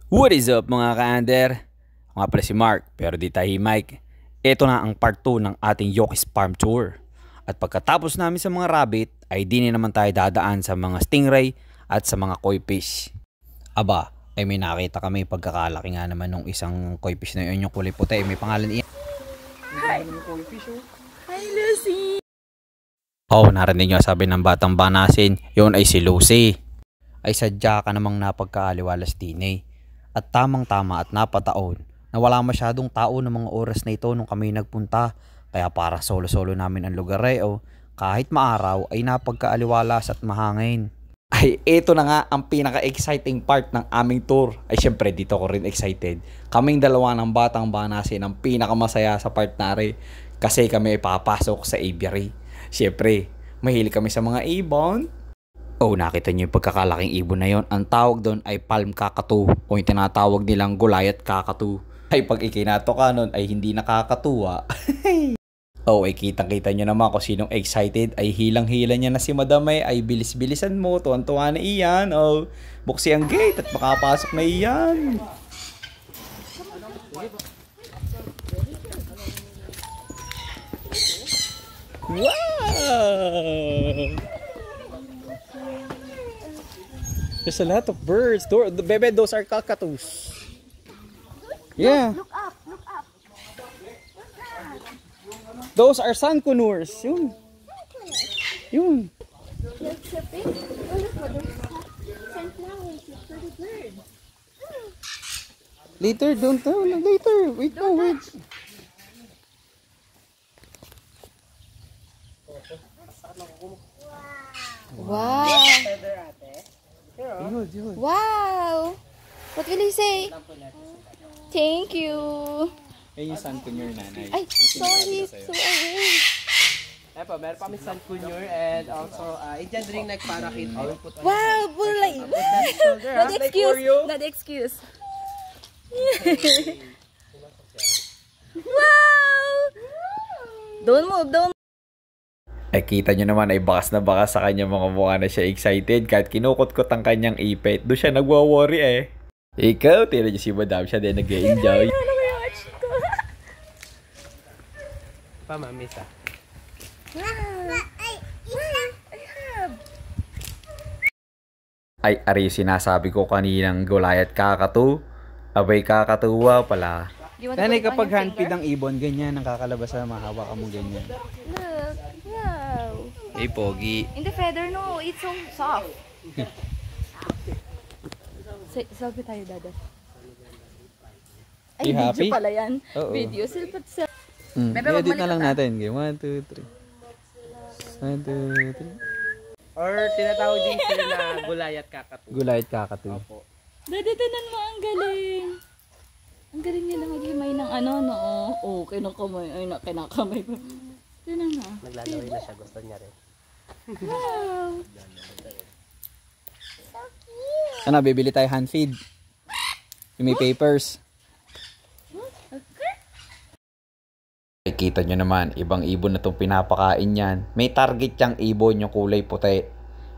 What is up mga ka-under? Ako nga pala si Mark, pero di tayo Mike. Ito na ang part 2 ng ating Yokis Farm Tour. At pagkatapos namin sa mga rabbit, ay di na naman tayo dadaan sa mga stingray at sa mga koi fish. Aba, ay may nakita kami pagkakalaki nga naman ng isang koi fish na yun, yung kulay puti. May pangalan iyan. Hi! Hi, Lucy! Oh, narinig nyo sabi ng batang banasin, yun ay si Lucy. Ay sadya ka namang napagkaaliwalas din eh. At tamang-tama at napataon na wala masyadong tao ng mga oras na ito nung kami nagpunta. Kaya para solo-solo namin ang lugar kahit maaraw ay napagkaaliwalas at mahangin. Ay ito na nga ang pinaka-exciting part ng aming tour. Ay syempre dito ko rin excited. Kaming dalawa ng batang banasin ang pinakamasaya sa part nare. Kasi kami ay papasok sa aviary. Syempre, mahilig kami sa mga ibon. Oh, nakita niyo yung pagkakalaking ibon na yon. Ang tawag doon ay palm kakatu o yung tinatawag nilang Goliath kakatu. Ay pag ikinato ka nun ay hindi nakakatuwa. Oh, ay kitang-kita niyo naman kung sinong excited. Ay hilang-hila niya na si Madamay. Ay bilis-bilisan mo. Tuwan-tuwa na iyan. Oh, buksi ang gate at makapasok na iyan. Wow! There's a lot of birds. Bebe, those are cockatoos. Yeah. Look up! Look up! What's that? Those are sunkunurs. Yun. Yun. Look, chirping. Oh, look what there's sunflowers. Look for the birds. Later, don't tell. Later. Wait, no, wait. Wow! Wow! What will he say? Thank you! Ayun yung sunkunur nanay. Ay, sorry! So away! Ayan po, meron pa kami sunkunur and also Indian ring neck parakeet. Wow! Bulay! Not excuse! Not excuse! Wow! Don't move! Don't. Ay kita nyo naman ay bakas na bakas sa kanya mga mukha na siya excited. Kahit kinukot-kot ang kanyang ipit, doon siya nagwa-worry eh. Ikaw, tira nyo si Madam, siya din nag-enjoy. Pamamisa. Ay, ari sinasabi ko kaninang Goliath kakatu. Abay kakatuwa pala. Tanay kapag handpid ang ibon, ganyan, nakakalabas sa mahawak mo ganyan. Look! Wow! Ay, pogi. In the feather, no, it's so soft. Selfie tayo, Dada. Ay, You happy? video pala yan. Oo. Video, selfie. Bebe, I-edit magbalik na lang ka. natin. Game 1, 2, 3. 1, 2, 3. Or tinatawag din sila na Goliath kakatu. Goliath kakatu. Opo. Dada, tanan mo, ang galing. Ang galing nila maghimay ng ano, no? Oh, kinakamay. Ay, kinakamay pa. Tanan mo. Naglalaway na siya, gusto niya rin. Wow! Ano, bibili tayo hand feed. Yung may papers. Ay, kita nyo naman, ibang ibon na itong pinapakain yan. May target yung ibon, yung kulay puti.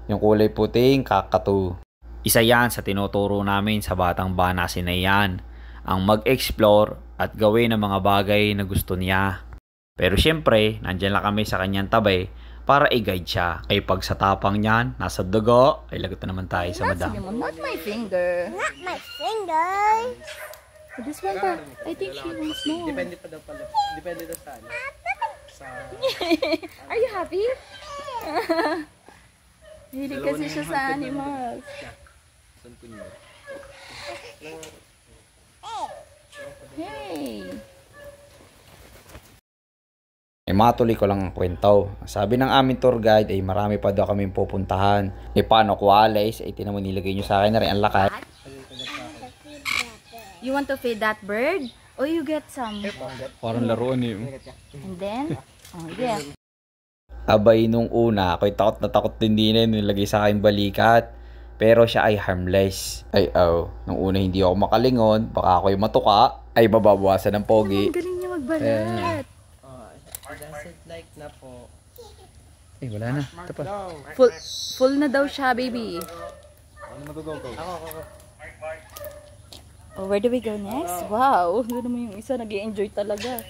Yung kulay puting kakatu. Isa yan sa tinuturo namin sa batang banasin na yan. Ang mag-explore at gawin ng mga bagay na gusto niya. Pero syempre, nandyan lang kami sa kanyang tabi para i-guide siya. Ay pag sa tapang niyan, nasa dugo, ay lagot na naman tayo sa Madam. Not my finger. Not my finger. This one pa. I think she wants more. Depende pa daw pala. Depende daw sa ano. Are you happy? Hilig kasi siya sa animals. Hey! Ay matuloy ko lang ang kwento. Sabi ng aming tour guide ay marami pa daw kaming pupuntahan. E paano kuwalis? Ay tinamo nilagay nyo sa akin na rin ang lakas. You want to feed that bird? Or you get some? Parang laruan eh. And then? Oh, yeah. Abay nung una, ako'y takot na takot din din nilagay sa akin balikat. Pero siya ay harmless. Ay nung una hindi ako makalingon, baka ako'y matuka, ay mababawasan ng pogi. Ang galing niya magbalat. Doesn't like na po. Ay wala na. Ito pa. Full na daw siya, baby. Ako. Oh, where do we go next? Wow, doon naman yung isa, nag-i-enjoy talaga.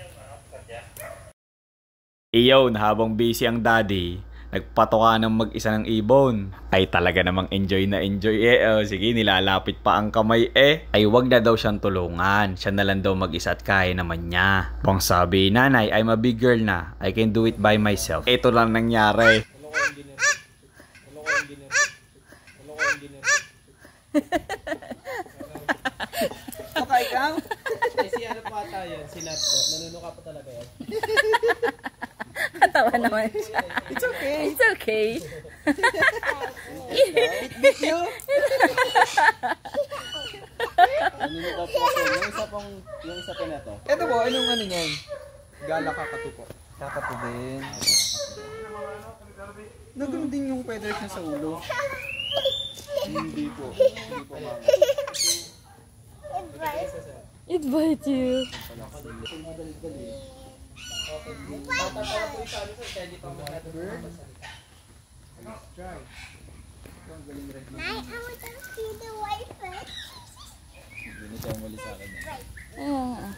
Iyon, habang busy ang daddy, nagpatoka ng mag-isa ng ibon. Ay talaga namang enjoy na enjoy sige, nilalapit pa ang kamay Ay wag na daw siyang tulungan. Siya na lang daw mag-isa at kaya naman niya. Bang sabi, nanay, I'm a big girl na. I can do it by myself. Ito lang nangyari. Okay, ikaw? Si ano pa ata yun, si Nat ko. Nanunuka pa talaga yan. Tawa naman siya. It's okay. It's okay. Beat you? Nanunuka pa ako. Yung isa pa na to. Ito po, anong ano niyan? Gala kakatu po. Kakatu din. Nagano din yung feathers niya sa ulo. Hindi po. Hindi po mama. It bites you. Hindi siya umuli sa akin. Ah.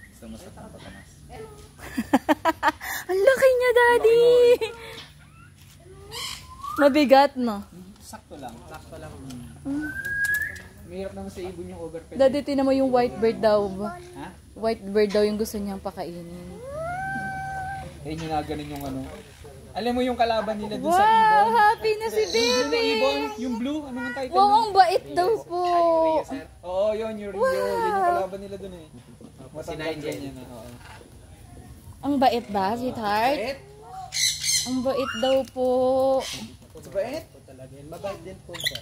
Gusto mas patamas. Ang laki niya, Daddy! Mabigat, no? Sakto lang. Sakto lang. Mahirap naman sa ibon yung overfed. Daddy, tinan mo yung white bird daw. Ha? White bird daw yung gusto niyang pakainin. Eh, yung nga ganun yung ano. Alam mo yung kalaban nila dun Wow! sa ibon? Happy na si Yung baby! ibon, yung blue, ano ang title? Wow, nun? ang bait daw po! Oo, yun, yung Rio. Yun yung kalaban nila dun eh. Matanggal ganyan na. Oo. Ang bait ba, sweetheart? Bait? Ang bait daw po. Sa bait? Talaga yan. Mabait din po siya.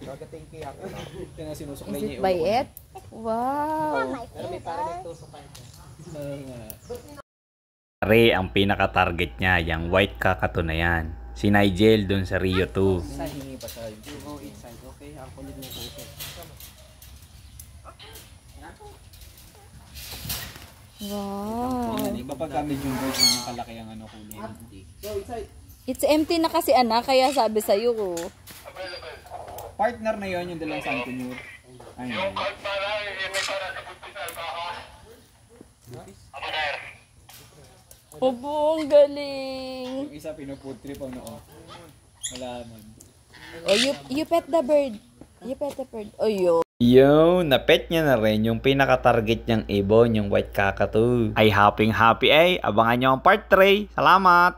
Kagatingki ako. Ito na sinusuklay Is niya it yung ulo ko. bait? Wow! Pero may parang nagtusukan siya. Pare, ang pinaka-target niya, yung white kakatu na yan. Si Nigel dun sa Rio 2. Sa hingi pa siya. You go inside, okay? Ang kulit mo po siya. Wow! Iba pag kami yung bird yung kalaki ang ano kulay. Go inside. It's empty na kasi, anak, kaya sabi sa'yo ko. Partner na yon yung dalang San Cunyur. Ayun. Obo, ang galing! Yung isa pinufood trip ang noo. Malaman. Oh, you pet the bird. You pet the bird. Oh, yo. Yo, napet niya na rin yung pinaka-target niyang ibon, yung white kakatu. Ay happy Abangan niyo ang part 3. Salamat!